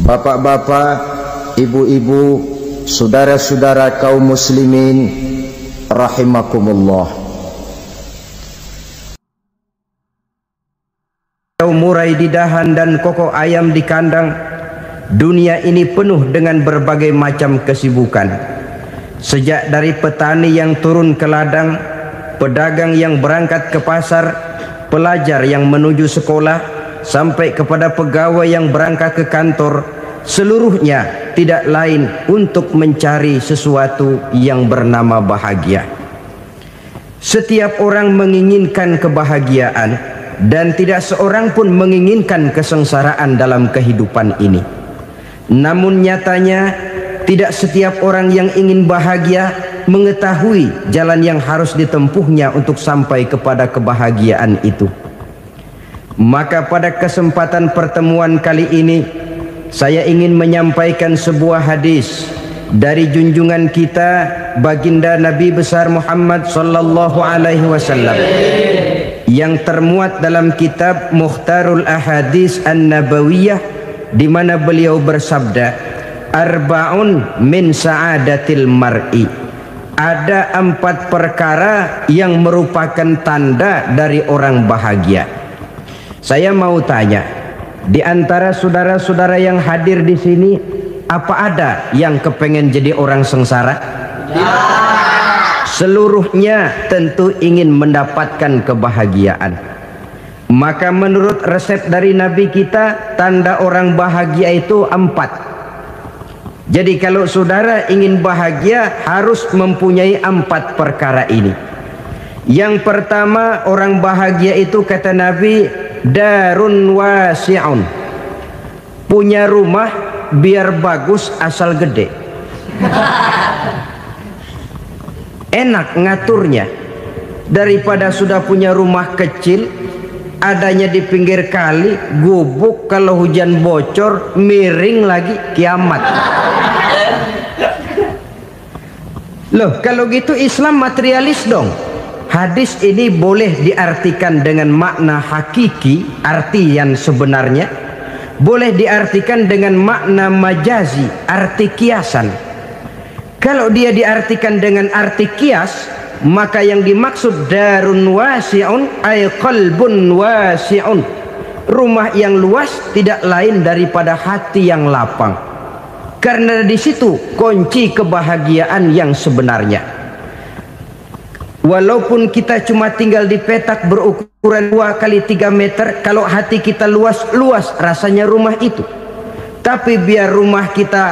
Bapak-bapak, ibu-ibu, saudara-saudara kaum muslimin rahimakumullah. Murai di dahan dan koko ayam di kandang, dunia ini penuh dengan berbagai macam kesibukan. Sejak dari petani yang turun ke ladang, pedagang yang berangkat ke pasar, pelajar yang menuju sekolah, sampai kepada pegawai yang berangkat ke kantor, seluruhnya tidak lain untuk mencari sesuatu yang bernama bahagia. Setiap orang menginginkan kebahagiaan, dan tidak seorang pun menginginkan kesengsaraan dalam kehidupan ini. Namun nyatanya tidak setiap orang yang ingin bahagia mengetahui jalan yang harus ditempuhnya untuk sampai kepada kebahagiaan itu. Maka pada kesempatan pertemuan kali ini, saya ingin menyampaikan sebuah hadis dari junjungan kita baginda Nabi besar Muhammad sallallahu alaihi wasallam yang termuat dalam kitab Mukhtarul Ahadits An-Nabawiyah, di mana beliau bersabda, arba'un min sa'adatil mar'i. Ada 4 perkara yang merupakan tanda dari orang bahagia. Saya mau tanya, di antara saudara-saudara yang hadir di sini, apa ada yang kepengen jadi orang sengsara? Ya. Seluruhnya tentu ingin mendapatkan kebahagiaan. Maka menurut resep dari Nabi kita, tanda orang bahagia itu 4. Jadi kalau saudara ingin bahagia, harus mempunyai 4 perkara ini. Yang pertama, orang bahagia itu kata Nabi, darun wasi'un. Punya rumah biar bagus asal gede. Enak ngaturnya, daripada sudah punya rumah kecil adanya di pinggir kali, gubuk, kalau hujan bocor miring lagi, kiamat. Loh, kalau gitu Islam materialis dong. Hadis ini boleh diartikan dengan makna hakiki, arti yang sebenarnya, boleh diartikan dengan makna majazi, arti kiasan. Kalau dia diartikan dengan arti kias, maka yang dimaksud darun wasi'un ay qalbun wasi'un. Rumah yang luas tidak lain daripada hati yang lapang. Karena di situ kunci kebahagiaan yang sebenarnya. Walaupun kita cuma tinggal di petak berukuran 2 kali 3 meter, kalau hati kita luas-luas rasanya rumah itu. Tapi biar rumah kita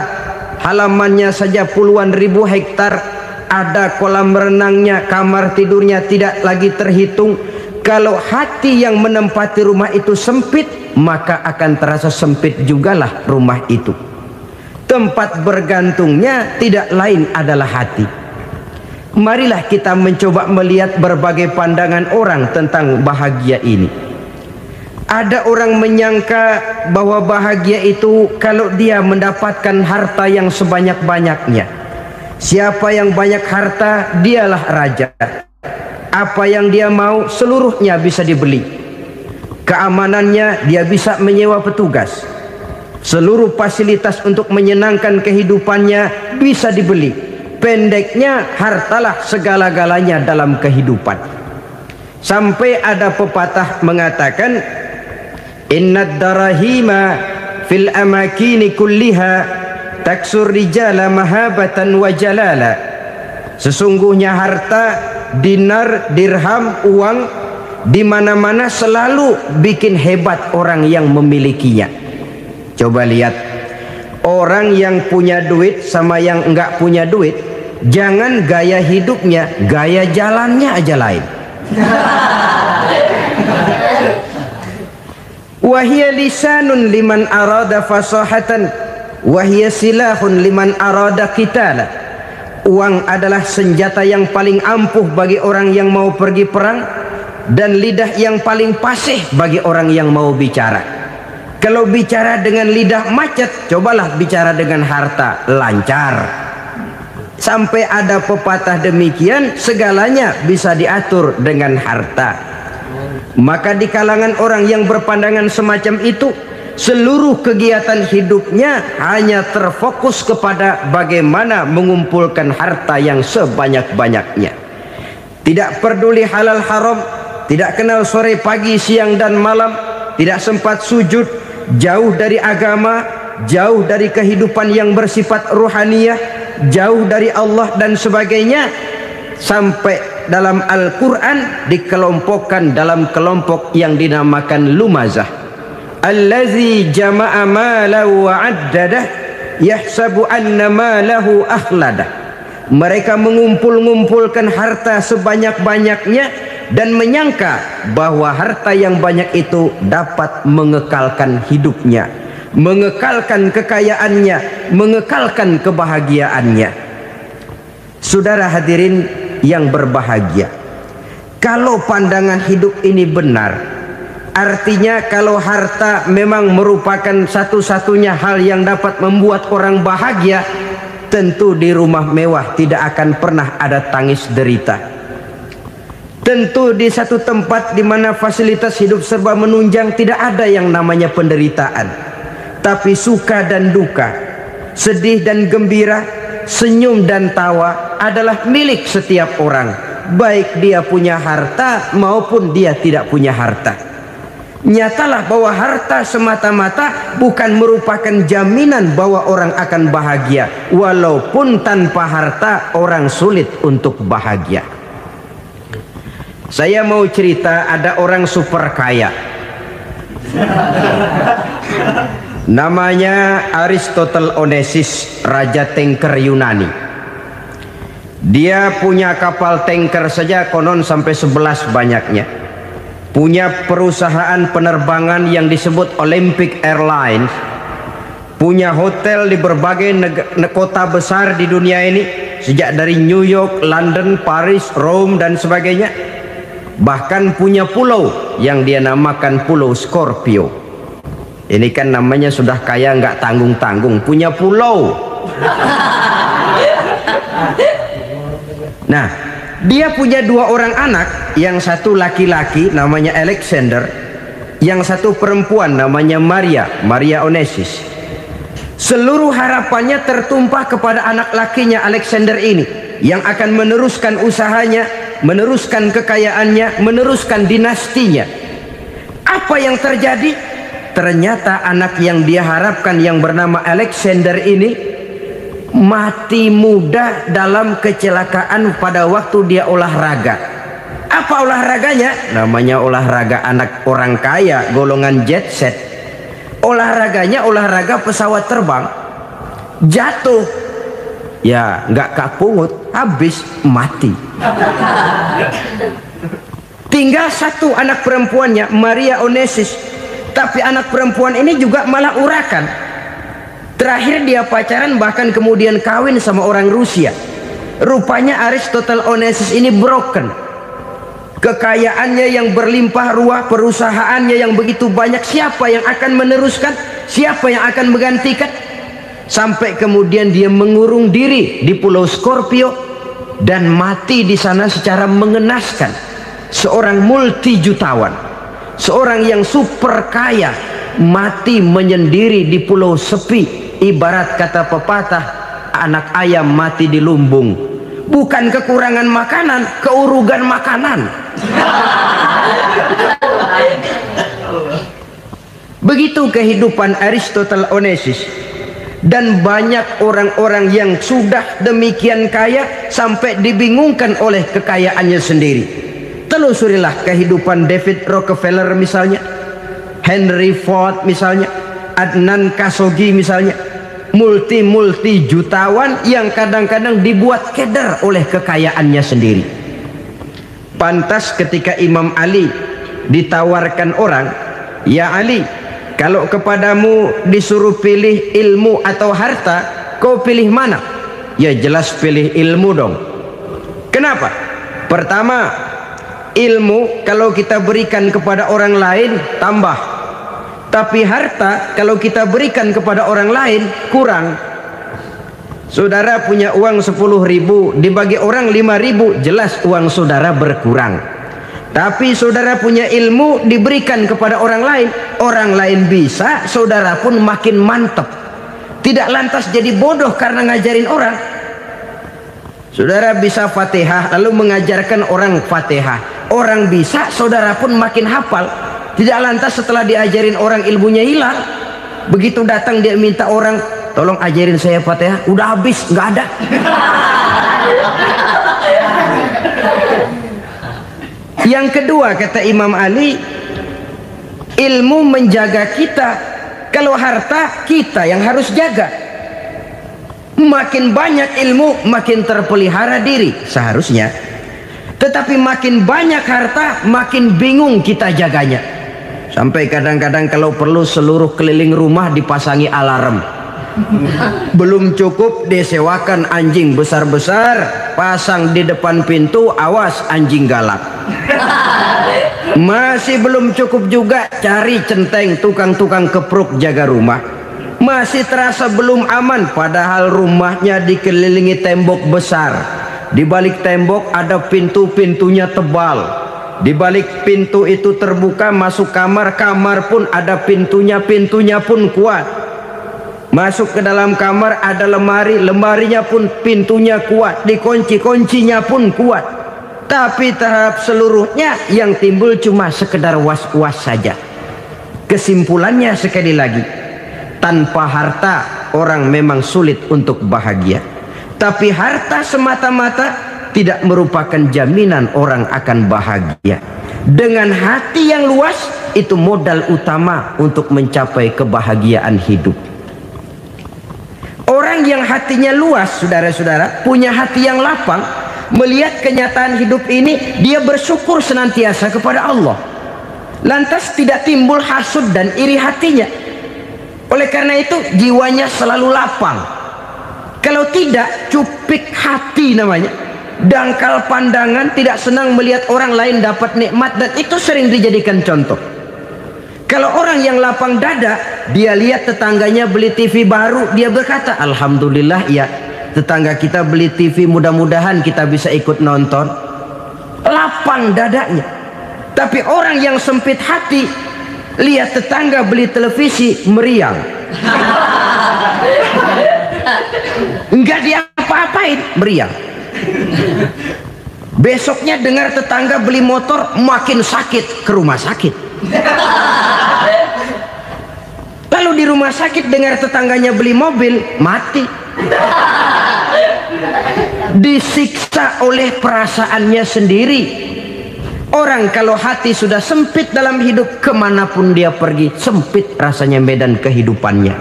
halamannya saja puluhan ribu hektar, ada kolam renangnya, kamar tidurnya tidak lagi terhitung. Kalau hati yang menempati rumah itu sempit, maka akan terasa sempit jugalah rumah itu. Tempat bergantungnya tidak lain adalah hati. Marilah kita mencoba melihat berbagai pandangan orang tentang bahagia ini. Ada orang menyangka bahwa bahagia itu kalau dia mendapatkan harta yang sebanyak-banyaknya. Siapa yang banyak harta, dialah raja. Apa yang dia mau, seluruhnya bisa dibeli. Keamanannya, dia bisa menyewa petugas. Seluruh fasilitas untuk menyenangkan kehidupannya bisa dibeli. Pendeknya, hartalah segala-galanya dalam kehidupan. Sampai ada pepatah mengatakan, innad darahima fil amakini kulliha taksur rijala mahabatan wa jalala. Sesungguhnya harta, dinar, dirham, uang di mana-mana selalu bikin hebat orang yang memilikinya. Coba lihat, orang yang punya duit sama yang enggak punya duit, jangan gaya hidupnya, gaya jalannya aja lain. Wahia lisanun liman arada fasahatan, wahia silahun liman arada qitala. Uang adalah senjata yang paling ampuh bagi orang yang mau pergi perang, dan lidah yang paling fasih bagi orang yang mau bicara. Kalau bicara dengan lidah macet, cobalah bicara dengan harta, lancar. Sampai ada pepatah demikian, segalanya bisa diatur dengan harta. Maka di kalangan orang yang berpandangan semacam itu, seluruh kegiatan hidupnya hanya terfokus kepada bagaimana mengumpulkan harta yang sebanyak-banyaknya. Tidak peduli halal haram, tidak kenal sore pagi siang dan malam, tidak sempat sujud, jauh dari agama, jauh dari kehidupan yang bersifat ruhaniyah, jauh dari Allah dan sebagainya. Sampai dalam Al-Quran dikelompokkan dalam kelompok yang dinamakan lumazah. Allazi jama'a malahu wa 'addadah yahsabu anna malahu akhladah. Mereka mengumpulkan harta sebanyak-banyaknya dan menyangka bahwa harta yang banyak itu dapat mengekalkan hidupnya, mengekalkan kekayaannya, mengekalkan kebahagiaannya. Saudara hadirin yang berbahagia, kalau pandangan hidup ini benar, artinya kalau harta memang merupakan satu-satunya hal yang dapat membuat orang bahagia, tentu di rumah mewah tidak akan pernah ada tangis derita. Tentu di satu tempat di mana fasilitas hidup serba menunjang tidak ada yang namanya penderitaan. Tapi suka dan duka, sedih dan gembira, senyum dan tawa adalah milik setiap orang, baik dia punya harta maupun dia tidak punya harta. Nyatalah bahwa harta semata-mata bukan merupakan jaminan bahwa orang akan bahagia, walaupun tanpa harta orang sulit untuk bahagia. Saya mau cerita, ada orang super kaya, namanya Aristotle Onesimus, raja tanker Yunani. Dia punya kapal tanker saja konon sampai 11 banyaknya. Punya perusahaan penerbangan yang disebut Olympic Airlines. Punya hotel di berbagai kota besar di dunia ini, sejak dari New York, London, Paris, Rome dan sebagainya. Bahkan punya pulau yang dia namakan Pulau Scorpio. Ini kan namanya sudah kaya nggak tanggung-tanggung, punya pulau. Nah, dia punya 2 orang anak, yang satu laki-laki namanya Alexander, yang satu perempuan namanya Maria Onesimus. Seluruh harapannya tertumpah kepada anak lakinya Alexander ini, yang akan meneruskan usahanya, meneruskan kekayaannya, meneruskan dinastinya. Apa yang terjadi? Ternyata anak yang dia harapkan yang bernama Alexander ini mati muda dalam kecelakaan pada waktu dia olahraga. Apa olahraganya? Namanya olahraga anak orang kaya, golongan jet set. Olahraganya olahraga pesawat terbang. Jatuh, ya nggak kapungut, habis mati. Tinggal satu anak perempuannya, Maria Onesimus. Tapi anak perempuan ini juga malah urakan. Terakhir dia pacaran, bahkan kemudian kawin sama orang Rusia. Rupanya Aristotle Onesimus ini broken. Kekayaannya yang berlimpah ruah, perusahaannya yang begitu banyak, siapa yang akan meneruskan? Siapa yang akan menggantikan? Sampai kemudian dia mengurung diri di Pulau Scorpio dan mati di sana secara mengenaskan. Seorang multijutawan, seorang yang super kaya, mati menyendiri di pulau sepi. Ibarat kata pepatah, anak ayam mati di lumbung. Bukan kekurangan makanan, keurugan makanan. Begitu kehidupan Aristotle Onesimus. Dan banyak orang-orang yang sudah demikian kaya sampai dibingungkan oleh kekayaannya sendiri. Telusurilah kehidupan David Rockefeller misalnya, Henry Ford misalnya, Adnan Khashoggi misalnya. Multi jutawan yang kadang-kadang dibuat keder oleh kekayaannya sendiri. Pantas ketika Imam Ali ditawarkan orang, "Ya Ali, kalau kepadamu disuruh pilih ilmu atau harta, kau pilih mana?" Ya jelas pilih ilmu dong. Kenapa? Pertama, ilmu kalau kita berikan kepada orang lain tambah. Tapi harta kalau kita berikan kepada orang lain kurang. Saudara punya uang 10.000, dibagi orang 5.000, jelas uang saudara berkurang. Tapi saudara punya ilmu diberikan kepada orang lain bisa, saudara pun makin mantap. Tidak lantas jadi bodoh karena ngajarin orang. Saudara bisa Fatihah lalu mengajarkan orang Fatihah. Orang bisa, saudara pun makin hafal. Tidak lantas setelah diajarin orang ilmunya hilang. Begitu datang dia minta orang, tolong ajarin saya Fatihah, udah habis, nggak ada. Yang kedua kata Imam Ali, ilmu menjaga kita. Kalau harta kita yang harus jaga. Makin banyak ilmu makin terpelihara diri seharusnya. Tetapi makin banyak harta makin bingung kita jaganya. Sampai kadang-kadang kalau perlu seluruh keliling rumah dipasangi alarm. Belum cukup disewakan anjing besar-besar, pasang di depan pintu, awas anjing galak. Masih belum cukup juga cari centeng tukang-tukang kepruk jaga rumah. Masih terasa belum aman, padahal rumahnya dikelilingi tembok besar. Di balik tembok ada pintu-pintunya tebal. Di balik pintu itu terbuka masuk kamar, kamar pun ada pintunya, pintunya pun kuat. Masuk ke dalam kamar ada lemari, lemarinya pun pintunya kuat, dikunci, kuncinya pun kuat. Tapi terhadap seluruhnya yang timbul cuma sekedar was-was saja. Kesimpulannya sekali lagi, tanpa harta orang memang sulit untuk bahagia. Tapi harta semata-mata tidak merupakan jaminan orang akan bahagia. Dengan hati yang luas, itu modal utama untuk mencapai kebahagiaan hidup. Orang yang hatinya luas, saudara-saudara, punya hati yang lapang, melihat kenyataan hidup ini, dia bersyukur senantiasa kepada Allah. Lantas tidak timbul hasud dan iri hatinya. Oleh karena itu jiwanya selalu lapang. Kalau tidak, cupik hati namanya, dangkal pandangan, tidak senang melihat orang lain dapat nikmat, dan itu sering dijadikan contoh. Kalau orang yang lapang dada, dia lihat tetangganya beli TV baru, dia berkata, alhamdulillah ya, tetangga kita beli TV, mudah-mudahan kita bisa ikut nonton. Lapang dadanya. Tapi orang yang sempit hati, lihat tetangga beli televisi, meriang. Enggak dia apa-apain, meriang. Besoknya dengar tetangga beli motor, makin sakit, ke rumah sakit. Lalu di rumah sakit dengar tetangganya beli mobil, mati. Disiksa oleh perasaannya sendiri. Orang kalau hati sudah sempit dalam hidup, kemanapun dia pergi, sempit rasanya medan kehidupannya.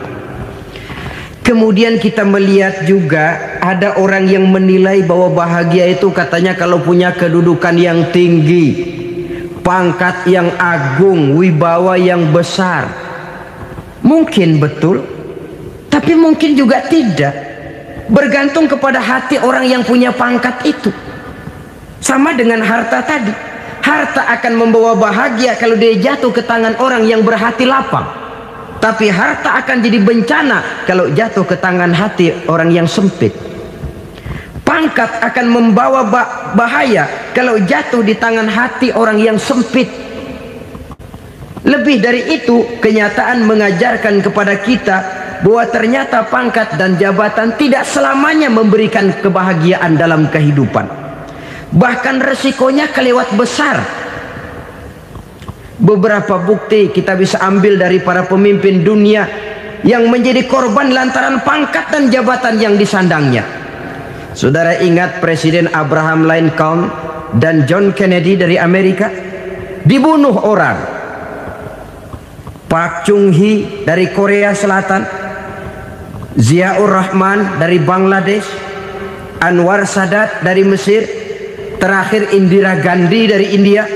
Kemudian kita melihat juga ada orang yang menilai bahwa bahagia itu katanya kalau punya kedudukan yang tinggi, pangkat yang agung, wibawa yang besar. Mungkin betul, tapi mungkin juga tidak. Bergantung kepada hati orang yang punya pangkat itu. Sama dengan harta tadi. Harta akan membawa bahagia kalau dia jatuh ke tangan orang yang berhati lapang. Tapi harta akan jadi bencana kalau jatuh ke tangan hati orang yang sempit. Pangkat akan membawa bahaya kalau jatuh di tangan hati orang yang sempit. Lebih dari itu, kenyataan mengajarkan kepada kita bahwa ternyata pangkat dan jabatan tidak selamanya memberikan kebahagiaan dalam kehidupan. Bahkan resikonya kelewat besar. Beberapa bukti kita bisa ambil dari para pemimpin dunia yang menjadi korban lantaran pangkat dan jabatan yang disandangnya. Saudara ingat Presiden Abraham Lincoln dan John Kennedy dari Amerika? Dibunuh orang. Park Chung-hee dari Korea Selatan, Ziaur Rahman dari Bangladesh, Anwar Sadat dari Mesir, terakhir Indira Gandhi dari India,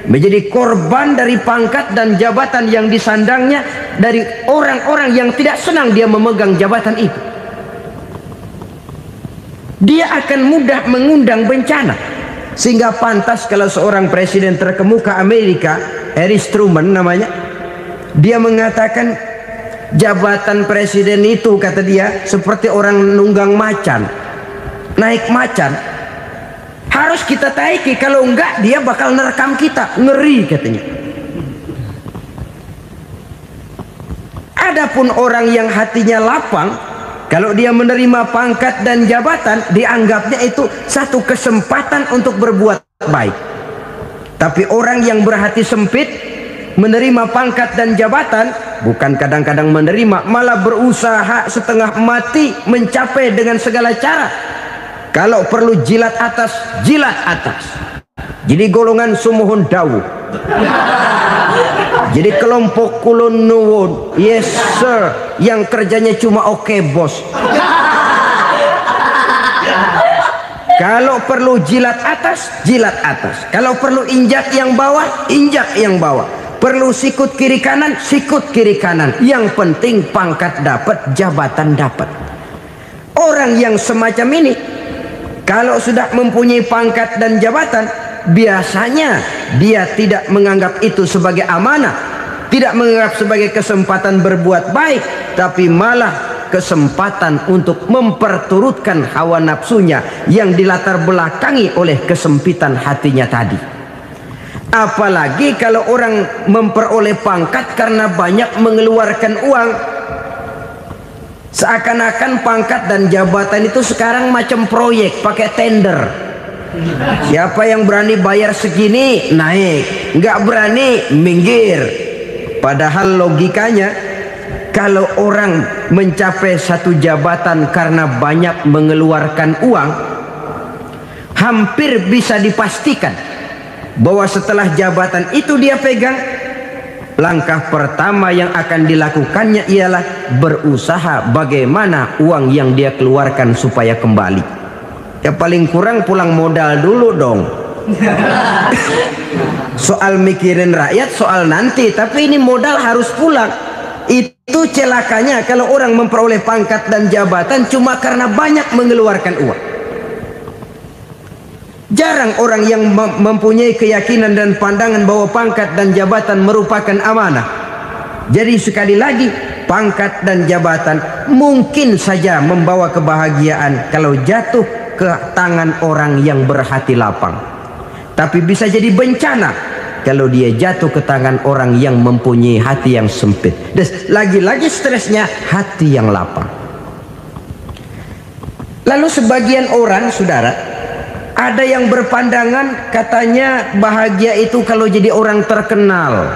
menjadi korban dari pangkat dan jabatan yang disandangnya dari orang-orang yang tidak senang dia memegang jabatan itu. Dia akan mudah mengundang bencana. Sehingga pantas kalau seorang presiden terkemuka Amerika, Harry Truman namanya, dia mengatakan jabatan presiden itu, kata dia, seperti orang nunggang macan, naik macan. Harus kita taiki, kalau enggak dia bakal nerekam kita, ngeri katanya. Adapun orang yang hatinya lapang, kalau dia menerima pangkat dan jabatan, dianggapnya itu satu kesempatan untuk berbuat baik. Tapi orang yang berhati sempit, menerima pangkat dan jabatan, bukan kadang-kadang menerima, malah berusaha setengah mati mencapai dengan segala cara. Kalau perlu jilat atas, jilat atas. Jadi golongan sumuhun dawu. Jadi kelompok kulon nuwun, yes sir, yang kerjanya cuma oke bos. Kalau perlu jilat atas, jilat atas. Kalau perlu injak yang bawah, injak yang bawah. Perlu sikut kiri kanan, sikut kiri kanan. Yang penting pangkat dapat, jabatan dapat. Orang yang semacam ini, kalau sudah mempunyai pangkat dan jabatan, biasanya dia tidak menganggap itu sebagai amanah, tidak menganggap sebagai kesempatan berbuat baik, tapi malah kesempatan untuk memperturutkan hawa nafsunya yang dilatar belakangi oleh kesempitan hatinya tadi. Apalagi kalau orang memperoleh pangkat karena banyak mengeluarkan uang. Seakan-akan pangkat dan jabatan itu sekarang macam proyek, pakai tender. Siapa yang berani bayar segini naik, nggak berani minggir. Padahal logikanya, kalau orang mencapai satu jabatan karena banyak mengeluarkan uang, hampir bisa dipastikan bahwa setelah jabatan itu dia pegang, langkah pertama yang akan dilakukannya ialah berusaha bagaimana uang yang dia keluarkan supaya kembali. Ya paling kurang pulang modal dulu dong. Soal mikirin rakyat soal nanti, tapi ini modal harus pulang. Itu celakanya kalau orang memperoleh pangkat dan jabatan cuma karena banyak mengeluarkan uang. Jarang orang yang mempunyai keyakinan dan pandangan bahwa pangkat dan jabatan merupakan amanah. Jadi sekali lagi, pangkat dan jabatan mungkin saja membawa kebahagiaan kalau jatuh ke tangan orang yang berhati lapang. Tapi bisa jadi bencana kalau dia jatuh ke tangan orang yang mempunyai hati yang sempit. Dan lagi-lagi stresnya hati yang lapang. Lalu sebagian orang, saudara, ada yang berpandangan katanya bahagia itu kalau jadi orang terkenal,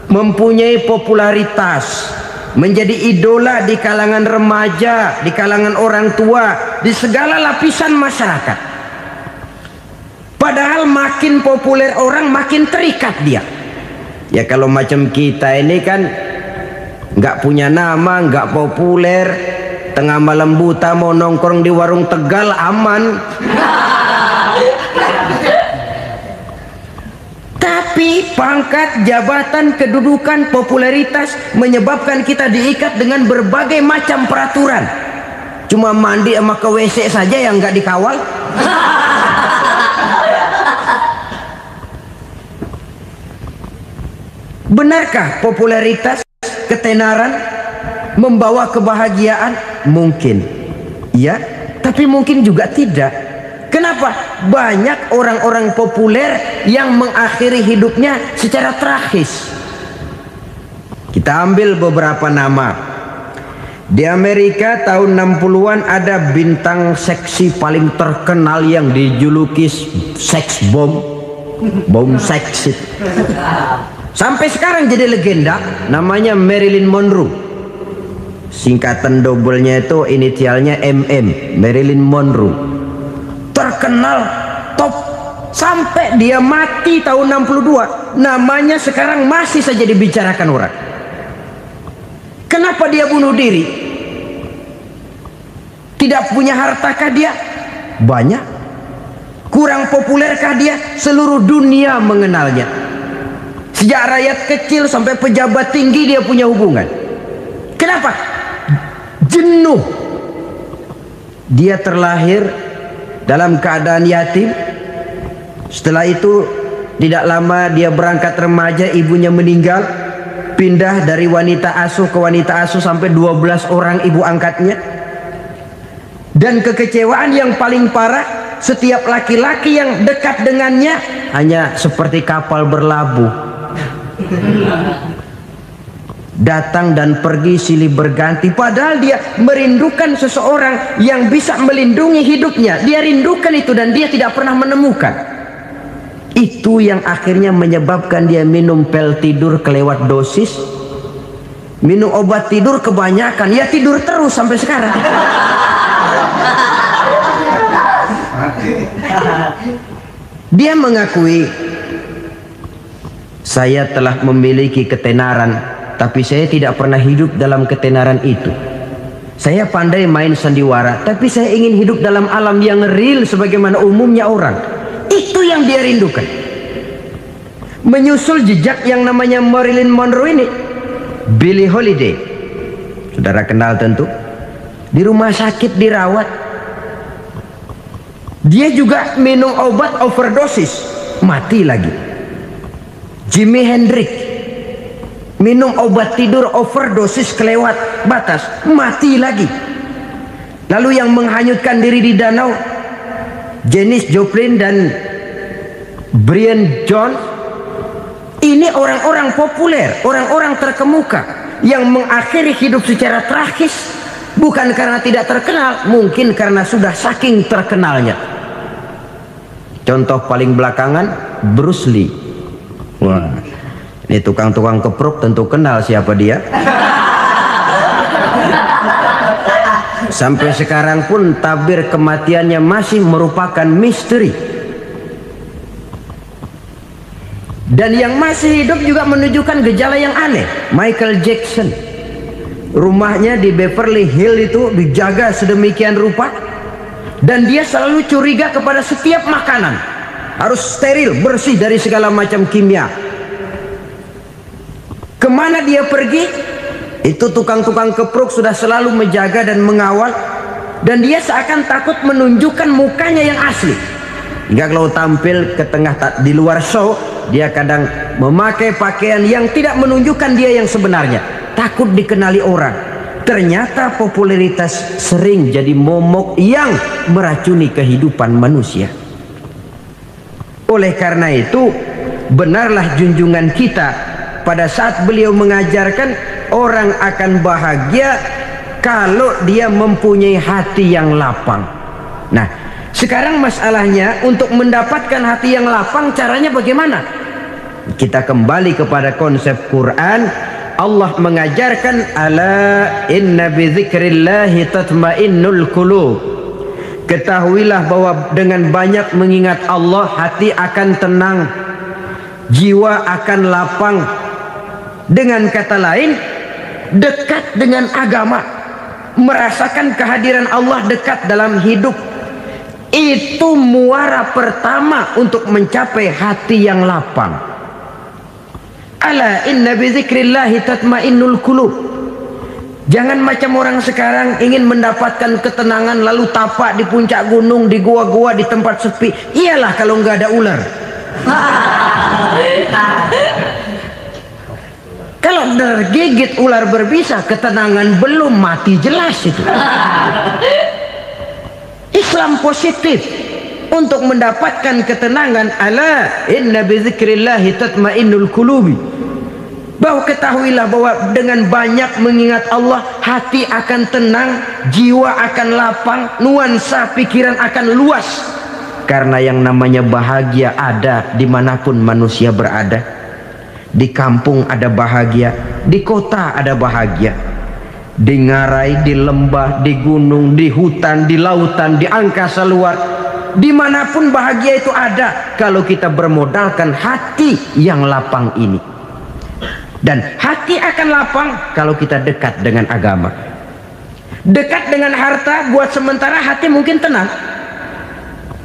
mempunyai popularitas, menjadi idola di kalangan remaja, di kalangan orang tua, di segala lapisan masyarakat. Padahal makin populer orang makin terikat dia. Ya kalau macam kita ini kan nggak punya nama, nggak populer, tengah malam buta mau nongkrong di warung Tegal aman. Tapi pangkat, jabatan, kedudukan, popularitas menyebabkan kita diikat dengan berbagai macam peraturan. Cuma mandi sama ke WC saja yang nggak dikawal. Benarkah popularitas, ketenaran membawa kebahagiaan? Mungkin. Ya, tapi mungkin juga tidak. Kenapa? Banyak orang-orang populer yang mengakhiri hidupnya secara tragis. Kita ambil beberapa nama. Di Amerika tahun 60-an ada bintang seksi paling terkenal yang dijuluki seks bom. Bom seks. Sampai sekarang jadi legenda, namanya Marilyn Monroe. Singkatan doublenya itu inisialnya MM, Marilyn Monroe. Terkenal top sampai dia mati tahun 62, namanya sekarang masih saja dibicarakan orang. Kenapa dia bunuh diri? Tidak punya hartakah dia? Banyak. Kurang populerkah dia? Seluruh dunia mengenalnya. Sejak rakyat kecil sampai pejabat tinggi dia punya hubungan. Kenapa? Jenuh. Dia terlahir dalam keadaan yatim. Setelah itu tidak lama dia berangkat remaja, ibunya meninggal. Pindah dari wanita asuh ke wanita asuh sampai 12 orang ibu angkatnya. Dan kekecewaan yang paling parah, setiap laki-laki yang dekat dengannya hanya seperti kapal berlabuh, datang dan pergi silih berganti. Padahal dia merindukan seseorang yang bisa melindungi hidupnya. Dia rindukan itu dan dia tidak pernah menemukan. Itu yang akhirnya menyebabkan dia minum pil tidur kelewat dosis, minum obat tidur kebanyakan, ya tidur terus sampai sekarang. Dia mengakui, saya telah memiliki ketenaran, tapi saya tidak pernah hidup dalam ketenaran itu. Saya pandai main sandiwara, tapi saya ingin hidup dalam alam yang real sebagaimana umumnya orang. Itu yang dia rindukan. Menyusul jejak yang namanya Marilyn Monroe ini, Billie Holiday, saudara kenal tentu, di rumah sakit dirawat. Dia juga minum obat overdosis, mati lagi. Jimi Hendrix minum obat tidur overdosis kelewat batas, mati lagi. Lalu yang menghanyutkan diri di danau, Janis Joplin dan Brian Jones. Ini orang-orang populer, orang-orang terkemuka yang mengakhiri hidup secara tragis, bukan karena tidak terkenal, mungkin karena sudah saking terkenalnya. Contoh paling belakangan, Bruce Lee. Wah, ini tukang-tukang kepruk tentu kenal siapa dia. Sampai sekarang pun tabir kematiannya masih merupakan misteri. Dan yang masih hidup juga menunjukkan gejala yang aneh. Michael Jackson, rumahnya di Beverly Hills itu dijaga sedemikian rupa, dan dia selalu curiga kepada setiap makanan harus steril, bersih dari segala macam kimia. Kemana dia pergi, itu tukang-tukang kepruk sudah selalu menjaga dan mengawal, dan dia seakan takut menunjukkan mukanya yang asli. Hingga kalau tampil ke tengah di luar show, dia kadang memakai pakaian yang tidak menunjukkan dia yang sebenarnya, takut dikenali orang. Ternyata popularitas sering jadi momok yang meracuni kehidupan manusia. Oleh karena itu, benarlah junjungan kita pada saat beliau mengajarkan orang akan bahagia kalau dia mempunyai hati yang lapang. Nah, sekarang masalahnya untuk mendapatkan hati yang lapang, caranya bagaimana? Kita kembali kepada konsep Quran. Allah mengajarkan, ala inna bidzikrillahi tatmainnul qulub. Ketahuilah bahwa dengan banyak mengingat Allah, hati akan tenang, jiwa akan lapang. Dengan kata lain, dekat dengan agama, merasakan kehadiran Allah dekat dalam hidup, itu muara pertama untuk mencapai hati yang lapang. Ala inna bizikrillahi tatmainnul qulub. Jangan macam orang sekarang ingin mendapatkan ketenangan lalu tapak di puncak gunung, di gua-gua, di tempat sepi. Iyalah kalau nggak ada ular. Kalau tergigit ular berbisa, ketenangan belum, mati jelas itu. Islam positif untuk mendapatkan ketenangan. Ala inna bizikrillahi tatmainnul qulubi. Bahwa ketahuilah bahwa dengan banyak mengingat Allah, hati akan tenang, jiwa akan lapang, nuansa pikiran akan luas. Karena yang namanya bahagia ada dimanapun manusia berada. Di kampung ada bahagia, di kota ada bahagia, di ngarai, di lembah, di gunung, di hutan, di lautan, di angkasa luar, dimanapun bahagia itu ada kalau kita bermodalkan hati yang lapang ini. Dan hati akan lapang kalau kita dekat dengan agama. Dekat dengan harta buat sementara hati mungkin tenang,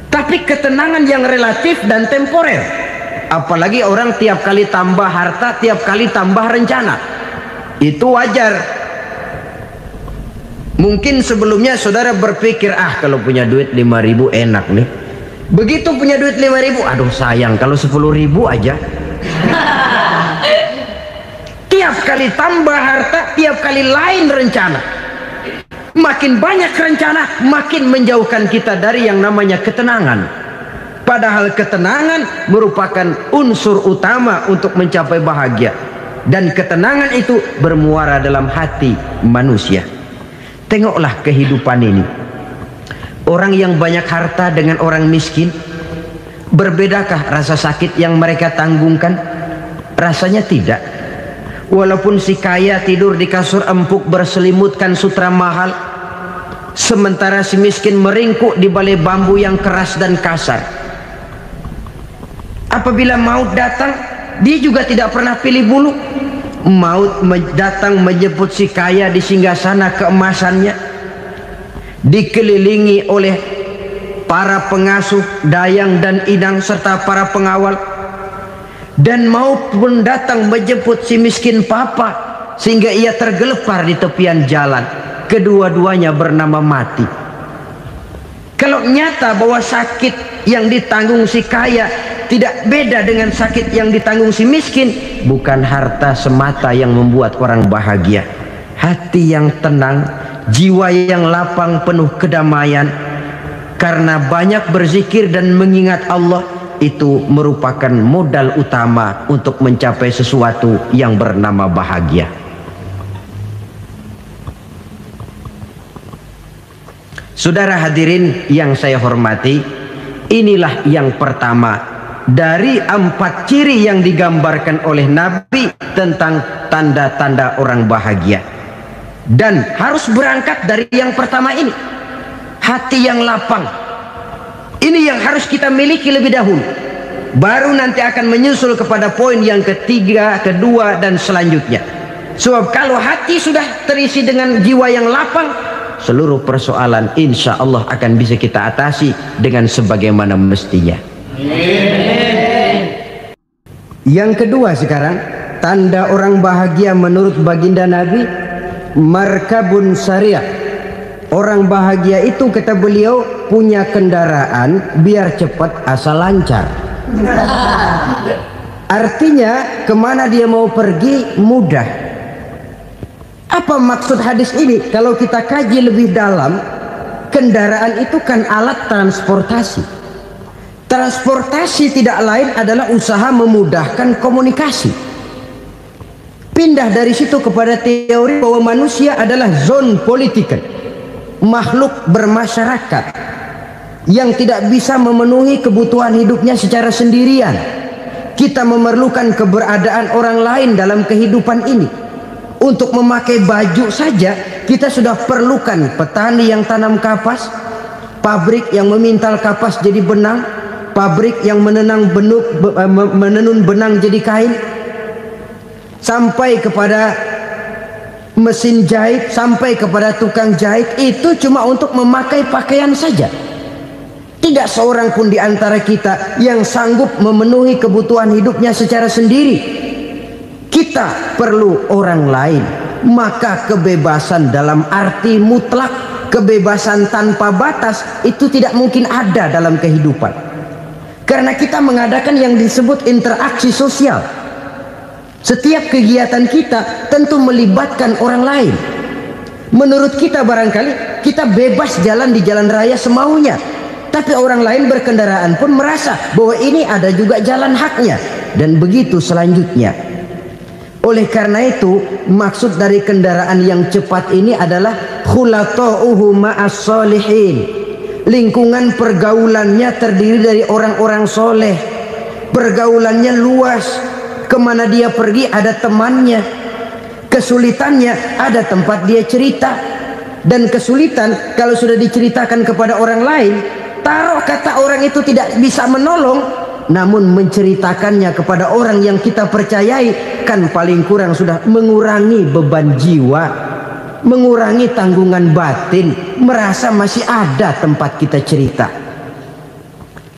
tapi ketenangan yang relatif dan temporer. Apalagi orang tiap kali tambah harta, tiap kali tambah rencana, itu wajar. Mungkin sebelumnya saudara berpikir, ah kalau punya duit 5.000 enak nih. Begitu punya duit 5.000, aduh sayang kalau 10.000 aja. Tiap kali tambah harta, tiap kali lain rencana. Makin banyak rencana, makin menjauhkan kita dari yang namanya ketenangan. Padahal ketenangan merupakan unsur utama untuk mencapai bahagia. Dan ketenangan itu bermuara dalam hati manusia. Tengoklah kehidupan ini. Orang yang banyak harta dengan orang miskin, berbedakah rasa sakit yang mereka tanggungkan? Rasanya tidak. Walaupun si kaya tidur di kasur empuk berselimutkan sutra mahal, sementara si miskin meringkuk di balai bambu yang keras dan kasar. Apabila maut datang, dia juga tidak pernah pilih bulu. Maut datang menjemput si kaya di singgasana keemasannya, dikelilingi oleh para pengasuh, dayang dan inang serta para pengawal. Dan maut pun datang menjemput si miskin papa, sehingga ia tergelepar di tepian jalan. Kedua-duanya bernama mati. Kalau nyata bahwa sakit yang ditanggung si kaya tidak beda dengan sakit yang ditanggung si miskin, bukan harta semata yang membuat orang bahagia. Hati yang tenang, jiwa yang lapang penuh kedamaian karena banyak berzikir dan mengingat Allah, itu merupakan modal utama untuk mencapai sesuatu yang bernama bahagia. Saudara hadirin yang saya hormati, inilah yang pertama dari 4 ciri yang digambarkan oleh Nabi tentang tanda-tanda orang bahagia. Dan harus berangkat dari yang pertama ini, hati yang lapang. Ini yang harus kita miliki lebih dahulu, baru nanti akan menyusul kepada poin yang ketiga, kedua dan selanjutnya. Sebab kalau hati sudah terisi dengan jiwa yang lapang, seluruh persoalan insya Allah akan bisa kita atasi dengan sebagaimana mestinya. Yang kedua sekarang, tanda orang bahagia menurut baginda Nabi, markabun syariah. Orang bahagia itu, kata beliau, punya kendaraan biar cepat asal lancar. Artinya kemana dia mau pergi mudah. Apa maksud hadis ini? Kalau kita kaji lebih dalam, kendaraan itu kan alat transportasi. Transportasi tidak lain adalah usaha memudahkan komunikasi. Pindah dari situ kepada teori bahwa manusia adalah zon political, makhluk bermasyarakat yang tidak bisa memenuhi kebutuhan hidupnya secara sendirian. Kita memerlukan keberadaan orang lain dalam kehidupan ini. Untuk memakai baju saja kita sudah perlukan petani yang tanam kapas, pabrik yang memintal kapas jadi benang, pabrik yang menenun benang jadi kain, sampai kepada mesin jahit, sampai kepada tukang jahit. Itu cuma untuk memakai pakaian saja. Tidak seorang pun di antara kita yang sanggup memenuhi kebutuhan hidupnya secara sendiri. Kita perlu orang lain. Maka kebebasan dalam arti mutlak, kebebasan tanpa batas, itu tidak mungkin ada dalam kehidupan. Karena kita mengadakan yang disebut interaksi sosial. Setiap kegiatan kita tentu melibatkan orang lain. Menurut kita barangkali kita bebas jalan di jalan raya semaunya, tapi orang lain berkendaraan pun merasa bahwa ini ada juga jalan haknya, dan begitu selanjutnya. Oleh karena itu, maksud dari kendaraan yang cepat ini adalah khulata'uhu ma'as solihin. Lingkungan pergaulannya terdiri dari orang-orang soleh. Pergaulannya luas. Kemana dia pergi ada temannya. Kesulitannya ada tempat dia cerita. Dan kesulitan kalau sudah diceritakan kepada orang lain, taruh kata orang itu tidak bisa menolong, namun menceritakannya kepada orang yang kita percayai, kan paling kurang sudah mengurangi beban jiwa, mengurangi tanggungan batin, merasa masih ada tempat kita cerita.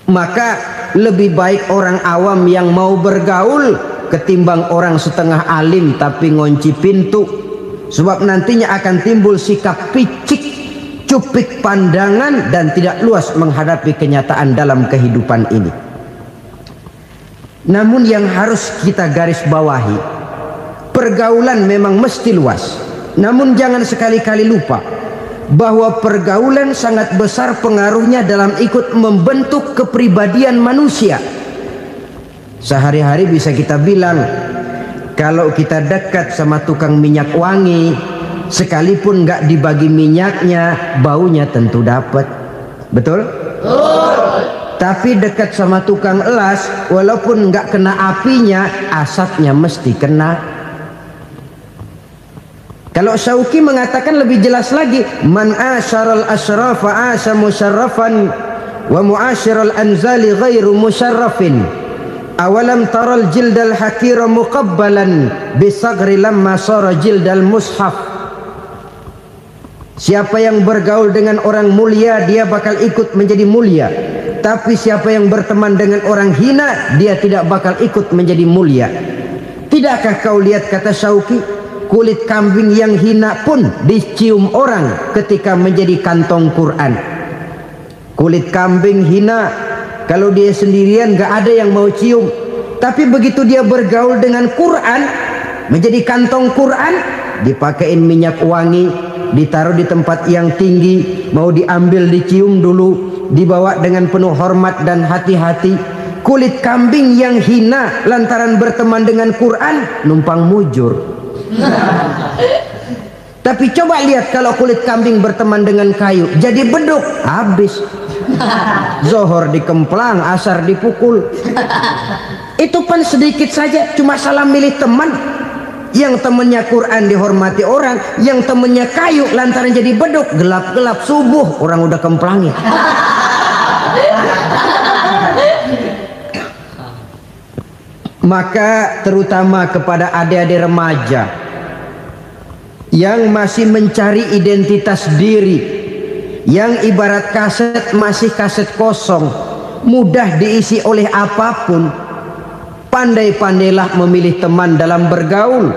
Maka lebih baik orang awam yang mau bergaul ketimbang orang setengah alim tapi ngunci pintu. Sebab nantinya akan timbul sikap picik, cupik pandangan, dan tidak luas menghadapi kenyataan dalam kehidupan ini. Namun yang harus kita garis bawahi, pergaulan memang mesti luas. Namun jangan sekali-kali lupa, bahwa pergaulan sangat besar pengaruhnya dalam ikut membentuk kepribadian manusia. Sehari-hari bisa kita bilang, kalau kita dekat sama tukang minyak wangi, sekalipun nggak dibagi minyaknya, baunya tentu dapat. Betul? Tapi dekat sama tukang elas, walaupun nggak kena apinya, asapnya mesti kena. Kalau Syauqi mengatakan lebih jelas lagi, man asyaral asrafa asya musyarrafan wa muasyiral anzali ghairu musyarrafin. Awalam taral jildal hakira muqabbalan bisagri lamma sara jildal mushaf. Siapa yang bergaul dengan orang mulia, dia bakal ikut menjadi mulia. Tapi siapa yang berteman dengan orang hina, dia tidak bakal ikut menjadi mulia. Tidakkah kau lihat, kata Syauqi, kulit kambing yang hina pun dicium orang ketika menjadi kantong Quran. Kulit kambing hina, kalau dia sendirian gak ada yang mau cium. Tapi begitu dia bergaul dengan Quran, menjadi kantong Quran, dipakein minyak wangi, ditaruh di tempat yang tinggi, mau diambil dicium dulu, dibawa dengan penuh hormat dan hati-hati. Kulit kambing yang hina lantaran berteman dengan Quran, numpang mujur. Tapi coba lihat kalau kulit kambing berteman dengan kayu, jadi beduk, habis. Zohor dikemplang, asar dipukul. Itu pun sedikit saja, cuma salah milih teman. Yang temannya Quran dihormati orang, yang temannya kayu lantaran jadi beduk, gelap-gelap subuh orang udah kemplangin. Maka terutama kepada adik-adik remaja yang masih mencari identitas diri, yang ibarat kaset masih kaset kosong, mudah diisi oleh apapun, pandai-pandailah memilih teman dalam bergaul.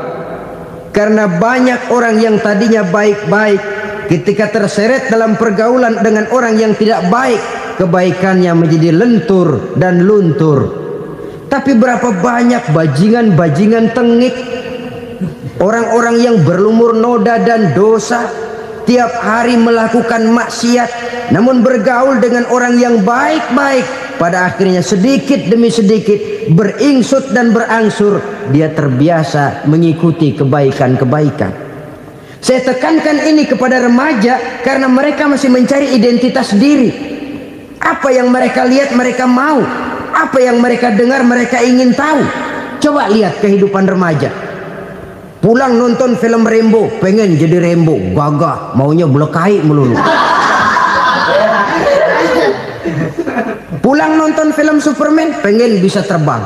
Karena banyak orang yang tadinya baik-baik, ketika terseret dalam pergaulan dengan orang yang tidak baik, kebaikannya menjadi lentur dan luntur. Tapi berapa banyak bajingan-bajingan tengik, orang-orang yang berlumur noda dan dosa, tiap hari melakukan maksiat, namun bergaul dengan orang yang baik-baik, pada akhirnya sedikit demi sedikit beringsut dan berangsur dia terbiasa mengikuti kebaikan-kebaikan. Saya tekankan ini kepada remaja karena mereka masih mencari identitas diri. Apa yang mereka lihat mereka mau, apa yang mereka dengar mereka ingin tahu. Coba lihat kehidupan remaja. Pulang nonton film Rambo, pengen jadi Rambo, gagah, maunya belekai melulu. Pulang nonton film Superman, pengen bisa terbang.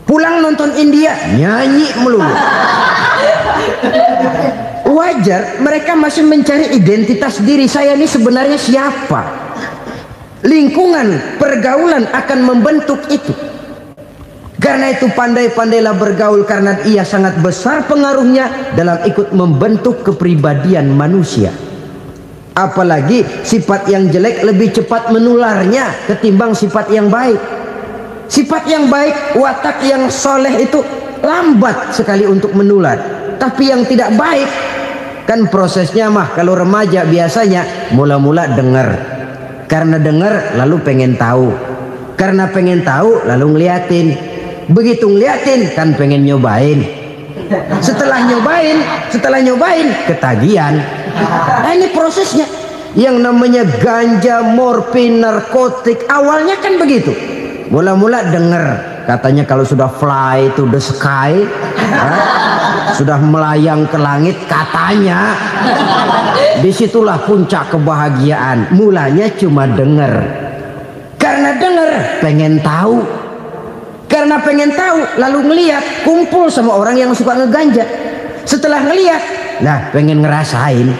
Pulang nonton India, nyanyi melulu. Wajar, mereka masih mencari identitas diri. Saya ini sebenarnya siapa? Lingkungan, pergaulan akan membentuk itu. Karena itu pandai-pandailah bergaul, karena ia sangat besar pengaruhnya dalam ikut membentuk kepribadian manusia. Apalagi sifat yang jelek lebih cepat menularnya ketimbang sifat yang baik. Sifat yang baik, watak yang soleh itu lambat sekali untuk menular. Tapi yang tidak baik, kan prosesnya mah kalau remaja biasanya mula-mula dengar. Karena dengar lalu pengen tahu. Karena pengen tahu lalu ngeliatin. Begitu ngeliatin kan pengen nyobain. Setelah nyobain ketagihan. Nah, ini prosesnya. Yang namanya ganja, morfin, narkotik, awalnya kan begitu. Mula-mula dengar, katanya kalau sudah fly to the sky, sudah melayang ke langit katanya, disitulah puncak kebahagiaan. Mulanya cuma dengar. Karena dengar pengen tahu. Karena pengen tahu lalu ngeliat, kumpul sama orang yang suka ngeganja. Setelah ngeliat, nah pengen ngerasain.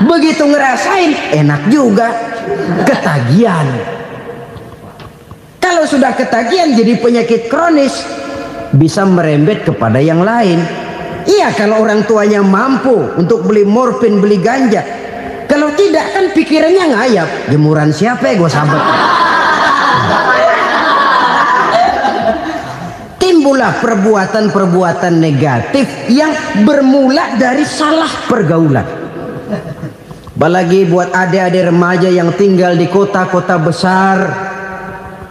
Begitu ngerasain enak juga, ketagihan. Kalau sudah ketagihan jadi penyakit kronis, bisa merembet kepada yang lain. Iya, kalau orang tuanya mampu untuk beli morfin, beli ganja. Kalau tidak kan pikirannya ngayap, jemuran siapa ya gue sabet. Timbullah perbuatan-perbuatan negatif yang bermula dari salah pergaulan. Apalagi buat adik-adik remaja yang tinggal di kota-kota besar,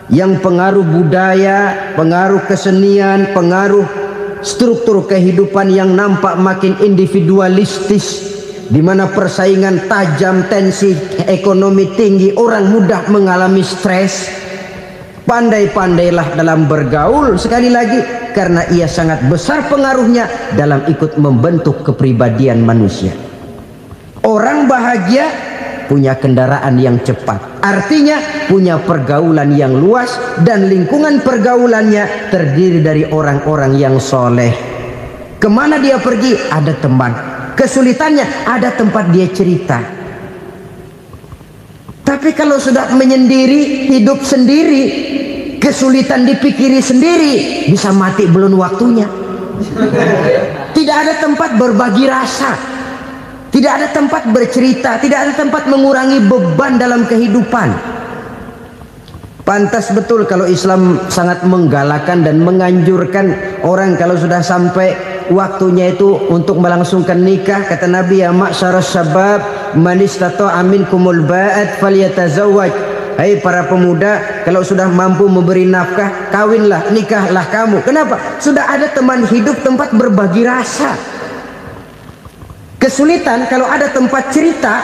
yang pengaruh budaya, pengaruh kesenian, pengaruh struktur kehidupan yang nampak makin individualistis, di mana persaingan tajam, tensi ekonomi tinggi, orang mudah mengalami stres. Pandai-pandailah dalam bergaul, sekali lagi, karena ia sangat besar pengaruhnya dalam ikut membentuk kepribadian manusia. Orang bahagia punya kendaraan yang cepat, artinya punya pergaulan yang luas, dan lingkungan pergaulannya terdiri dari orang-orang yang soleh. Kemana dia pergi ada teman, kesulitannya ada tempat dia cerita. Tapi kalau sudah menyendiri, hidup sendiri, kesulitan dipikiri sendiri, bisa mati belum waktunya. Tidak ada tempat berbagi rasa, tidak ada tempat bercerita, tidak ada tempat mengurangi beban dalam kehidupan. Pantas betul kalau Islam sangat menggalakkan dan menganjurkan orang kalau sudah sampai waktunya itu untuk melangsungkan nikah. Kata Nabi, ya ma'syaras syabab man istata'a minkumul ba'at falyatazawwaj. Hai para pemuda, kalau sudah mampu memberi nafkah, kawinlah, nikahlah kamu. Kenapa? Sudah ada teman hidup, tempat berbagi rasa. Kesulitan kalau ada tempat cerita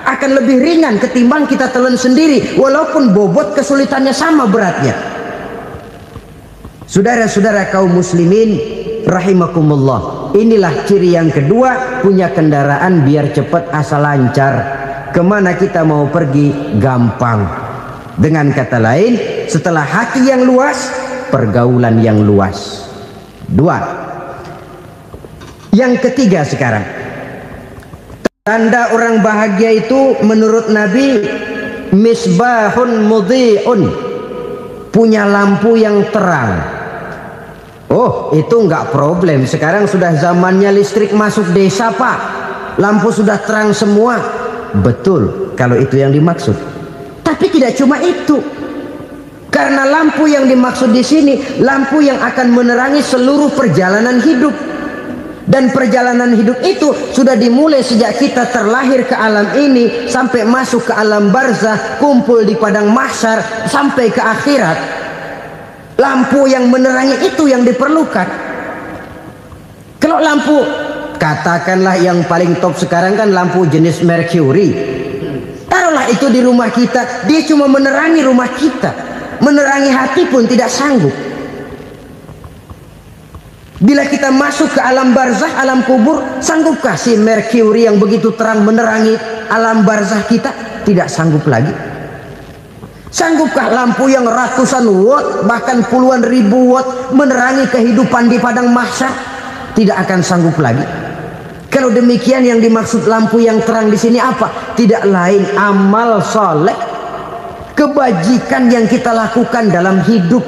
akan lebih ringan ketimbang kita telan sendiri, walaupun bobot kesulitannya sama beratnya. Saudara-saudara kaum muslimin rahimakumullah, inilah ciri yang kedua, punya kendaraan biar cepat asal lancar. Kemana kita mau pergi gampang. Dengan kata lain, setelah hati yang luas, pergaulan yang luas. Dua. Yang ketiga sekarang, tanda orang bahagia itu menurut Nabi, misbahun mudhi'un, punya lampu yang terang. Oh, itu enggak problem. Sekarang sudah zamannya listrik masuk desa, Pak. Lampu sudah terang semua. Betul, kalau itu yang dimaksud. Tapi tidak cuma itu. Karena lampu yang dimaksud di sini, lampu yang akan menerangi seluruh perjalanan hidup. Dan perjalanan hidup itu sudah dimulai sejak kita terlahir ke alam ini sampai masuk ke alam barzah, kumpul di padang mahsyar sampai ke akhirat. Lampu yang menerangi itu yang diperlukan. Kalau lampu, katakanlah yang paling top sekarang kan lampu jenis Mercury. Taruhlah itu di rumah kita, dia cuma menerangi rumah kita, menerangi hati pun tidak sanggup. Bila kita masuk ke alam barzah, alam kubur, sanggupkah si Mercury yang begitu terang menerangi alam barzah kita? Tidak sanggup lagi. Sanggupkah lampu yang ratusan watt, bahkan puluhan ribu watt menerangi kehidupan di padang mahsyar? Tidak akan sanggup lagi. Kalau demikian, yang dimaksud lampu yang terang di sini apa? Tidak lain amal soleh, kebajikan yang kita lakukan dalam hidup.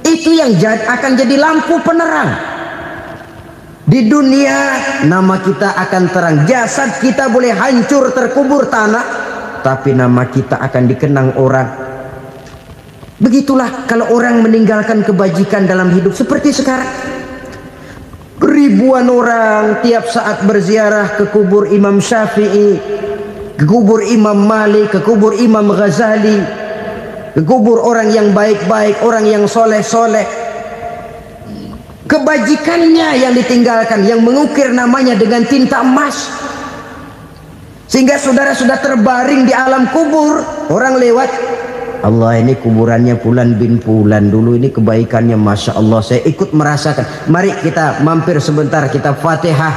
Itu yang akan jadi lampu penerang. Di dunia nama kita akan terang. Jasad kita boleh hancur terkubur tanah, tapi nama kita akan dikenang orang. Begitulah kalau orang meninggalkan kebajikan dalam hidup seperti sekarang. Ribuan orang tiap saat berziarah ke kubur Imam Syafi'i, ke kubur Imam Malik, ke kubur Imam Ghazali, ke kubur orang yang baik-baik, orang yang soleh-soleh. Kebajikannya yang ditinggalkan, yang mengukir namanya dengan tinta emas, sehingga saudara sudah terbaring di alam kubur. Orang lewat, Allah, ini kuburannya Fulan bin Fulan, dulu ini kebaikannya Masya Allah, saya ikut merasakan. Mari kita mampir sebentar, kita Fatihah,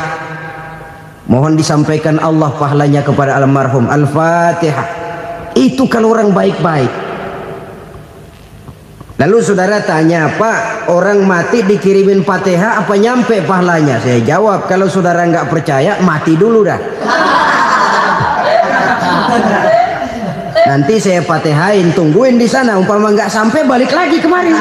mohon disampaikan Allah pahalanya kepada almarhum. Al-Fatihah. Itu kalau orang baik-baik. Lalu saudara tanya, Pak, orang mati dikirimin Fatihah apa nyampe pahalanya? Saya jawab, kalau saudara nggak percaya, mati dulu dah. Nanti saya Fatihain, tungguin di sana. Umpama nggak sampai, balik lagi kemari.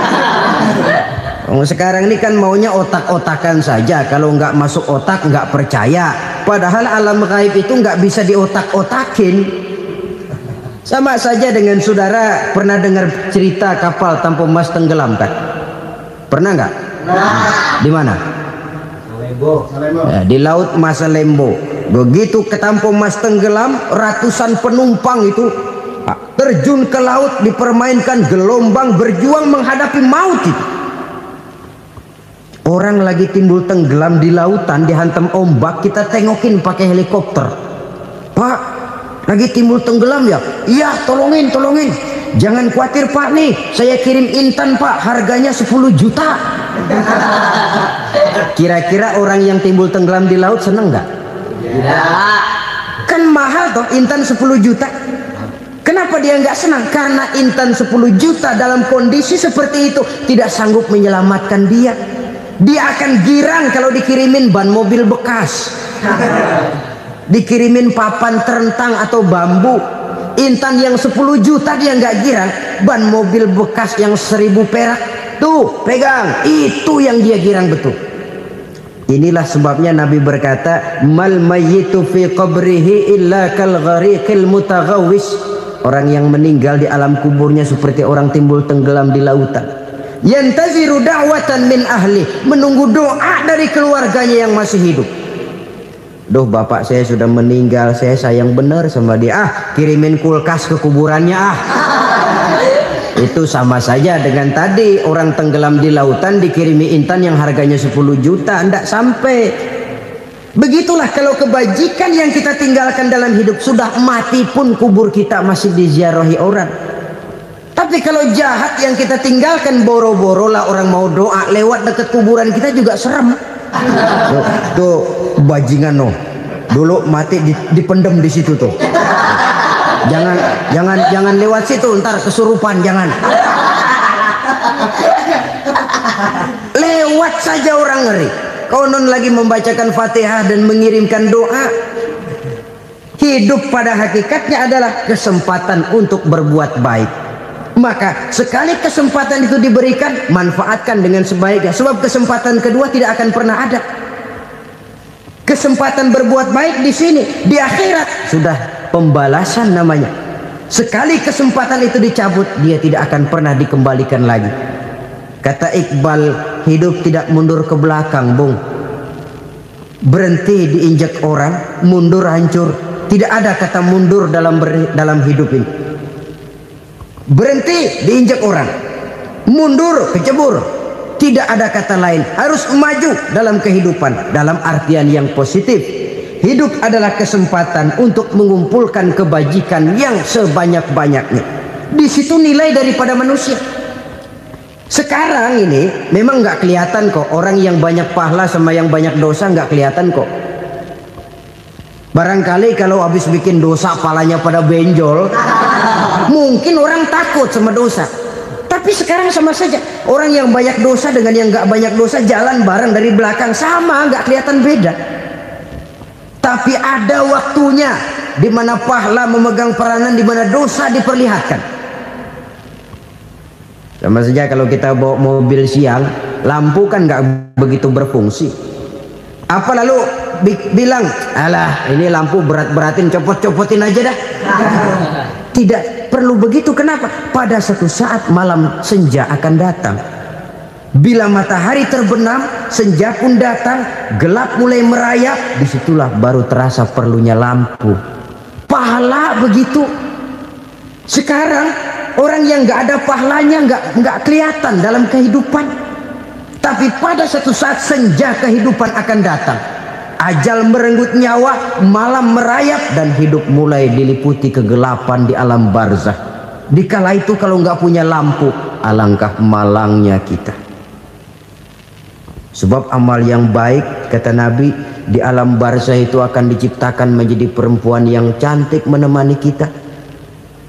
Sekarang ini kan maunya otak-otakan saja. Kalau nggak masuk otak, nggak percaya. Padahal alam gaib itu nggak bisa diotak-otakin. Sama saja dengan saudara pernah dengar cerita kapal tanpa emas tenggelam kan? Pernah nggak? Di mana? Ya, di laut Masalembo. Begitu ketampung Mas tenggelam, ratusan penumpang itu terjun ke laut, dipermainkan gelombang, berjuang menghadapi maut itu. Orang lagi timbul tenggelam di lautan, dihantam ombak, kita tengokin pakai helikopter. Pak, lagi timbul tenggelam ya? Iya, tolongin. Jangan khawatir Pak, nih saya kirim intan Pak, harganya 10 juta. Kira-kira orang yang timbul tenggelam di laut seneng nggak? Tidak. Kan mahal toh intan 10 juta. Kenapa dia nggak senang? Karena intan 10 juta dalam kondisi seperti itu tidak sanggup menyelamatkan dia. Dia akan girang kalau dikirimin ban mobil bekas, dikirimin papan terentang atau bambu. Intan yang 10 juta dia nggak girang. Ban mobil bekas yang 1000 perak, tuh pegang, itu yang dia girang betul. Inilah sebabnya Nabi berkata, mal mayyitu fi qabrihi illa kal ghariqil mutaghawwis. Orang yang meninggal di alam kuburnya seperti orang timbul tenggelam di lautan. Yantaziru da'watan min ahli, menunggu doa dari keluarganya yang masih hidup. Duh, bapak saya sudah meninggal, saya sayang benar sama dia. Kirimin kulkas ke kuburannya Itu sama saja dengan tadi orang tenggelam di lautan dikirimi intan yang harganya 10 juta, ndak sampai. Begitulah kalau kebajikan yang kita tinggalkan dalam hidup, sudah mati pun kubur kita masih diziarahi orang. Tapi kalau jahat yang kita tinggalkan, boro-boro lah orang mau doa lewat dekat kuburan kita juga serem. Tuh bajingan no, dulu mati dipendem di situ tuh. Jangan lewat situ, ntar kesurupan, jangan. Lewat saja orang ngeri. Konon lagi membacakan Fatihah dan mengirimkan doa. Hidup pada hakikatnya adalah kesempatan untuk berbuat baik. Maka sekali kesempatan itu diberikan, manfaatkan dengan sebaiknya. Sebab kesempatan kedua tidak akan pernah ada. Kesempatan berbuat baik di sini, di akhirat sudah pembalasan namanya. Sekali kesempatan itu dicabut, dia tidak akan pernah dikembalikan lagi. Kata Iqbal, hidup tidak mundur ke belakang, Bung. Berhenti diinjak orang, mundur hancur. Tidak ada kata mundur dalam hidup ini. Berhenti diinjak orang, mundur kecebur. Tidak ada kata lain. Harus maju dalam kehidupan, dalam artian yang positif. Hidup adalah kesempatan untuk mengumpulkan kebajikan yang sebanyak-banyaknya. Di situ nilai daripada manusia. Sekarang ini memang nggak kelihatan kok, orang yang banyak pahala sama yang banyak dosa nggak kelihatan kok. Barangkali kalau habis bikin dosa palanya pada benjol, mungkin orang takut sama dosa. Tapi sekarang sama saja, orang yang banyak dosa dengan yang nggak banyak dosa jalan bareng dari belakang, sama, nggak kelihatan beda. Tapi ada waktunya di mana pahala memegang peranan, di mana dosa diperlihatkan. Sama saja kalau kita bawa mobil siang, lampu kan nggak begitu berfungsi. Apa lalu bilang, alah ini lampu berat-beratin, copot-copotin aja dah. Tidak perlu begitu. Kenapa? Pada satu saat malam senja akan datang. Bila matahari terbenam, senja pun datang, gelap mulai merayap, disitulah baru terasa perlunya lampu. Pahala begitu. Sekarang orang yang nggak ada pahalanya nggak kelihatan dalam kehidupan. Tapi pada satu saat senja kehidupan akan datang. Ajal merenggut nyawa, malam merayap, dan hidup mulai diliputi kegelapan di alam barzah. Dikala itu kalau nggak punya lampu, alangkah malangnya kita. Sebab amal yang baik, kata Nabi, di alam barzah itu akan diciptakan menjadi perempuan yang cantik menemani kita.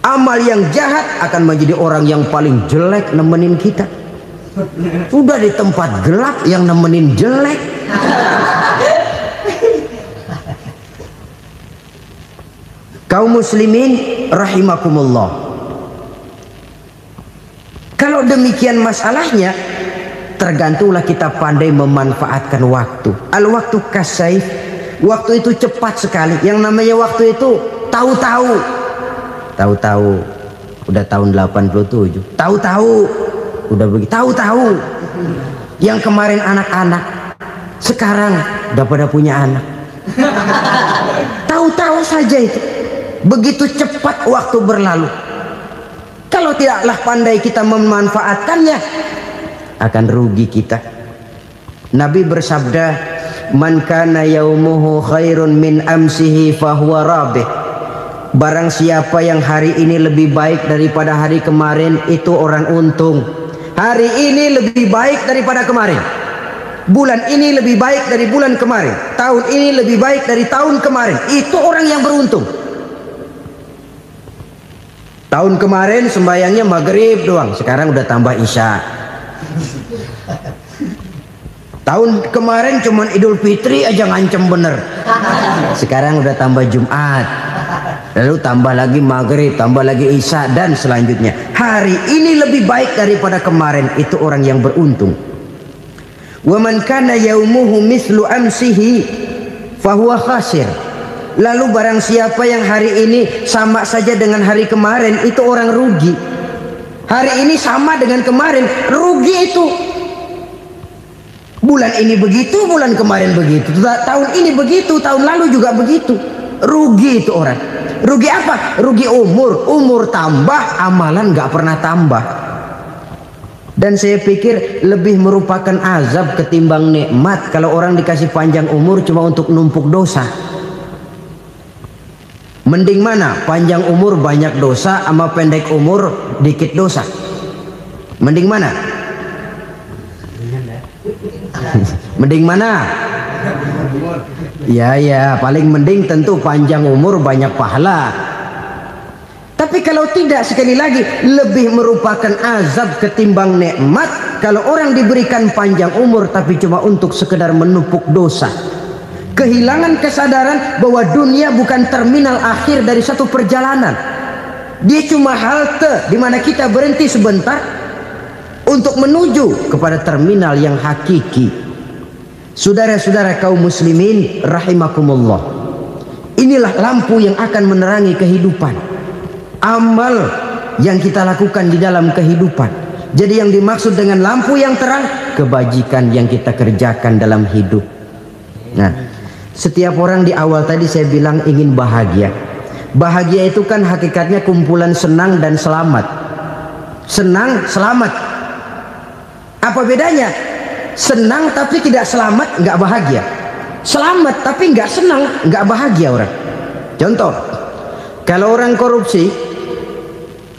Amal yang jahat akan menjadi orang yang paling jelek nemenin kita. Sudah di tempat gelap yang nemenin jelek. Kaum muslimin rahimakumullah. Kalau demikian masalahnya, tergantunglah kita pandai memanfaatkan waktu. Al-waktu kasayf, waktu itu cepat sekali. Yang namanya waktu itu tahu-tahu. Tahu-tahu udah tahun 87. Tahu-tahu udah begitu. Tahu-tahu yang kemarin anak-anak, sekarang udah pada punya anak. Tahu-tahu saja itu. Begitu cepat waktu berlalu. Kalau tidaklah pandai kita memanfaatkannya, akan rugi kita. Nabi bersabda, "Man kana yaumuhu khairun min amsihi fahuwa rabih." Barang siapa yang hari ini lebih baik daripada hari kemarin, itu orang untung. Hari ini lebih baik daripada kemarin. Bulan ini lebih baik dari bulan kemarin. Tahun ini lebih baik dari tahun kemarin. Itu orang yang beruntung. Tahun kemarin sembayangnya maghrib doang, sekarang udah tambah isya. Tahun kemarin cuman Idul Fitri aja ngancem bener, sekarang udah tambah Jumat, lalu tambah lagi maghrib, tambah lagi isya, dan selanjutnya. Hari ini lebih baik daripada kemarin, itu orang yang beruntung. Wa man kana yaumuhu mislu amsihi fahuwa khasir. Lalu barang siapa yang hari ini sama saja dengan hari kemarin, itu orang rugi. Hari ini sama dengan kemarin, rugi itu. Bulan ini begitu, bulan kemarin begitu, tahun ini begitu, tahun lalu juga begitu. Rugi itu orang. Rugi apa? Rugi umur. Umur tambah, amalan gak pernah tambah. Dan saya pikir lebih merupakan azab ketimbang nikmat kalau orang dikasih panjang umur cuma untuk numpuk dosa. Mending mana? Panjang umur banyak dosa sama pendek umur dikit dosa? Mending mana? Mending mana? Ya, paling mending tentu panjang umur banyak pahala. Tapi kalau tidak, sekali lagi, lebih merupakan azab ketimbang nikmat kalau orang diberikan panjang umur tapi cuma untuk sekedar menumpuk dosa. Kehilangan kesadaran bahwa dunia bukan terminal akhir dari satu perjalanan. Dia cuma halte di mana kita berhenti sebentar untuk menuju kepada terminal yang hakiki. Saudara-saudara kaum muslimin rahimakumullah, inilah lampu yang akan menerangi kehidupan. Amal yang kita lakukan di dalam kehidupan. Jadi yang dimaksud dengan lampu yang terang, kebajikan yang kita kerjakan dalam hidup. Nah, setiap orang di awal tadi saya bilang ingin bahagia. Bahagia itu kan hakikatnya kumpulan senang dan selamat. Senang, selamat. Apa bedanya? Senang tapi tidak selamat, nggak bahagia. Selamat tapi nggak senang, nggak bahagia orang. Contoh, kalau orang korupsi,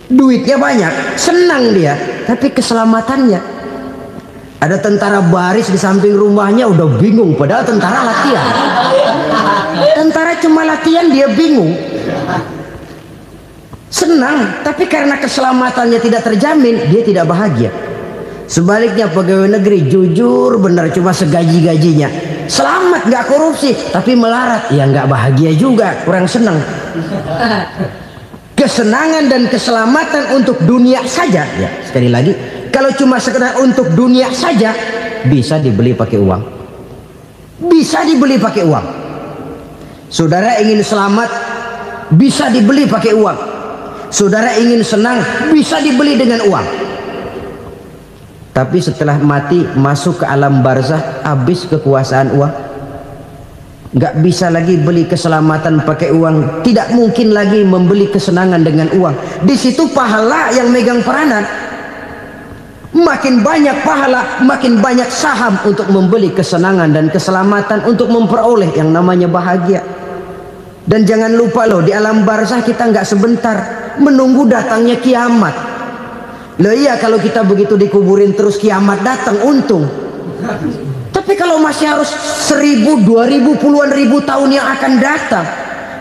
duitnya banyak, senang dia, tapi keselamatannya. Ada tentara baris di samping rumahnya udah bingung, padahal tentara latihan. Tentara cuma latihan, dia bingung. Senang, tapi karena keselamatannya tidak terjamin, dia tidak bahagia. Sebaliknya pegawai negeri jujur benar, cuma segaji-gajinya, selamat nggak korupsi, tapi melarat, ya nggak bahagia juga, kurang senang. Kesenangan dan keselamatan untuk dunia saja, ya sekali lagi, kalau cuma sekedar untuk dunia saja, bisa dibeli pakai uang. Bisa dibeli pakai uang. Saudara ingin selamat, bisa dibeli pakai uang. Saudara ingin senang, bisa dibeli dengan uang. Tapi setelah mati masuk ke alam barzah, habis kekuasaan uang. Nggak bisa lagi beli keselamatan pakai uang, tidak mungkin lagi membeli kesenangan dengan uang. Di situ pahala yang megang peranan. Makin banyak pahala, makin banyak saham untuk membeli kesenangan dan keselamatan, untuk memperoleh yang namanya bahagia. Dan jangan lupa loh, di alam barzah kita nggak sebentar, menunggu datangnya kiamat. Loh iya, kalau kita begitu dikuburin terus kiamat datang, untung. Tapi kalau masih harus 1000, 2000, puluhan ribu tahun yang akan datang,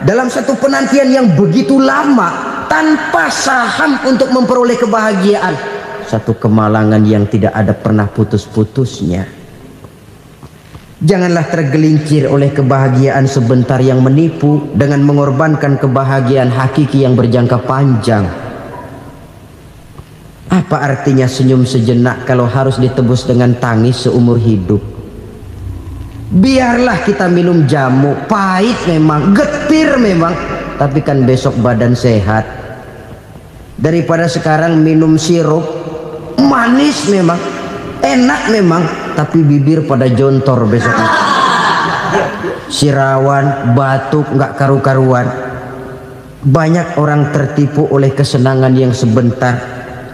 dalam satu penantian yang begitu lama, tanpa saham untuk memperoleh kebahagiaan, satu kemalangan yang tidak ada pernah putus-putusnya. Janganlah tergelincir oleh kebahagiaan sebentar yang menipu dengan mengorbankan kebahagiaan hakiki yang berjangka panjang. Apa artinya senyum sejenak kalau harus ditebus dengan tangis seumur hidup? Biarlah kita minum jamu, pahit memang, getir memang, tapi kan besok badan sehat. Daripada sekarang minum sirup, manis memang, enak memang, tapi bibir pada jontor besok. sirawan, batuk, nggak karu-karuan. Banyak orang tertipu oleh kesenangan yang sebentar,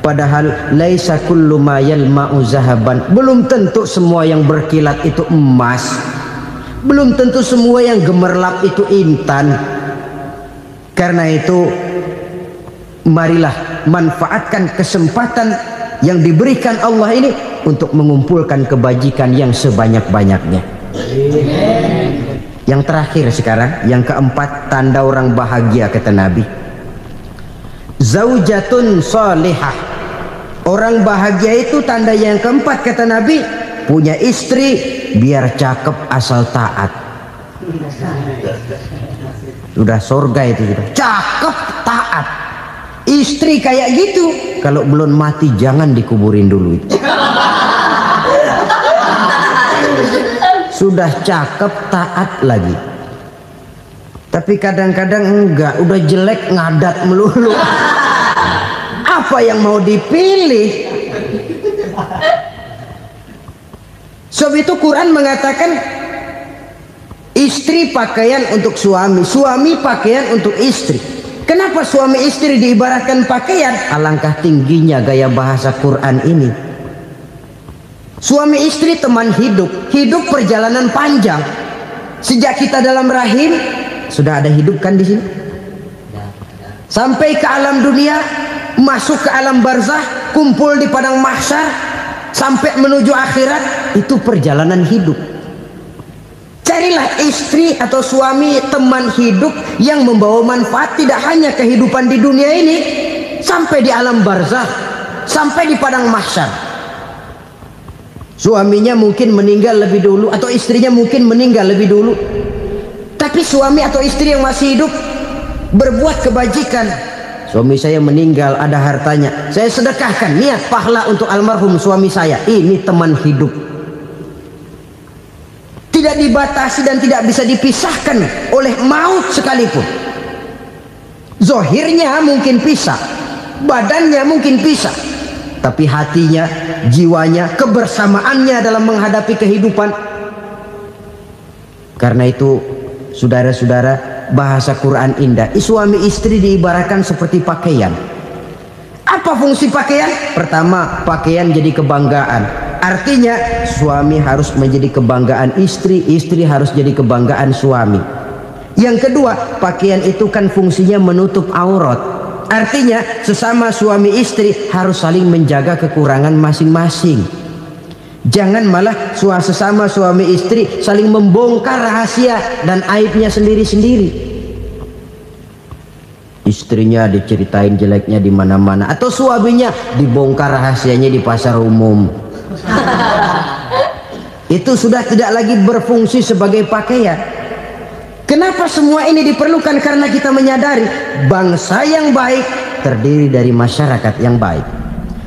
padahal laisa kullu ma yalma'u zahaban. Belum tentu semua yang berkilat itu emas, belum tentu semua yang gemerlap itu intan. Karena itu marilah manfaatkan kesempatan yang diberikan Allah ini untuk mengumpulkan kebajikan yang sebanyak-banyaknya. Yang terakhir sekarang, yang keempat, tanda orang bahagia kata Nabi. Zaujatun salihah. Orang bahagia itu tanda yang keempat kata Nabi, punya istri biar cakep asal taat. Sudah surga itu sudah. Cakep taat. Istri kayak gitu, kalau belum mati jangan dikuburin dulu itu. Sudah cakep taat lagi, tapi kadang-kadang enggak, udah jelek ngadat melulu. Apa yang mau dipilih? Sebab itu Quran mengatakan istri pakaian untuk suami, suami pakaian untuk istri. Kenapa suami istri diibaratkan pakaian? Alangkah tingginya gaya bahasa Quran ini. Suami istri teman hidup, hidup perjalanan panjang. Sejak kita dalam rahim sudah ada hidup kan di sini. Sampai ke alam dunia, masuk ke alam barzah, kumpul di padang mahsyar, sampai menuju akhirat, itu perjalanan hidup. Carilah istri atau suami teman hidup yang membawa manfaat tidak hanya kehidupan di dunia ini, sampai di alam barzah, sampai di padang mahsyar. Suaminya mungkin meninggal lebih dulu, atau istrinya mungkin meninggal lebih dulu, tapi suami atau istri yang masih hidup berbuat kebajikan. Suami saya meninggal, ada hartanya, saya sedekahkan, niat pahala untuk almarhum suami saya. Ini teman hidup, tidak dibatasi dan tidak bisa dipisahkan oleh maut sekalipun. Zohirnya mungkin pisah, badannya mungkin pisah, tapi hatinya, jiwanya, kebersamaannya dalam menghadapi kehidupan. Karena itu saudara-saudara, bahasa Quran indah. Suami istri diibaratkan seperti pakaian. Apa fungsi pakaian? Pertama, pakaian jadi kebanggaan. Artinya suami harus menjadi kebanggaan istri, istri harus jadi kebanggaan suami. Yang kedua, pakaian itu kan fungsinya menutup aurat. Artinya sesama suami istri harus saling menjaga kekurangan masing-masing. Jangan malah sesama suami istri saling membongkar rahasia dan aibnya sendiri-sendiri. Istrinya diceritain jeleknya di mana-mana, atau suaminya dibongkar rahasianya di pasar umum. Itu sudah tidak lagi berfungsi sebagai pakaian. Kenapa semua ini diperlukan? Karena kita menyadari bangsa yang baik terdiri dari masyarakat yang baik.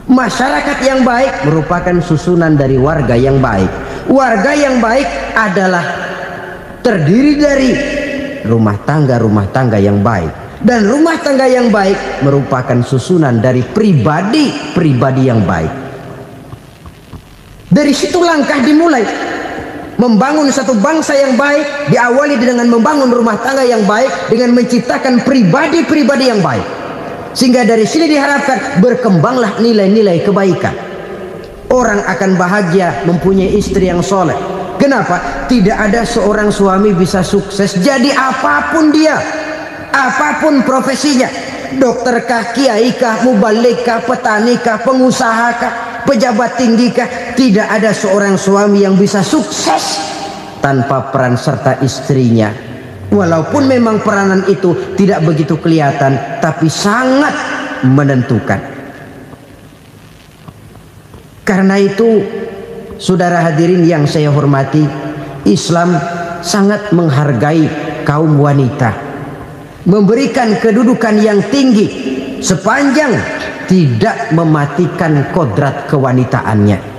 Masyarakat yang baik merupakan susunan dari warga yang baik. Warga yang baik adalah terdiri dari rumah tangga yang baik. Dan rumah tangga yang baik merupakan susunan dari pribadi yang baik. Dari situ langkah dimulai. Membangun satu bangsa yang baik diawali dengan membangun rumah tangga yang baik, dengan menciptakan pribadi-pribadi yang baik. Sehingga dari sini diharapkan berkembanglah nilai-nilai kebaikan. Orang akan bahagia mempunyai istri yang soleh. Kenapa? Tidak ada seorang suami bisa sukses jadi apapun dia, apapun profesinya, dokterkah, kiaikah, mubalikah, petanikah, pengusahakah, pejabat tinggikah, tidak ada seorang suami yang bisa sukses tanpa peran serta istrinya. Walaupun memang peranan itu tidak begitu kelihatan, tapi sangat menentukan. Karena itu, saudara hadirin yang saya hormati, Islam sangat menghargai kaum wanita, memberikan kedudukan yang tinggi sepanjang tidak mematikan kodrat kewanitaannya.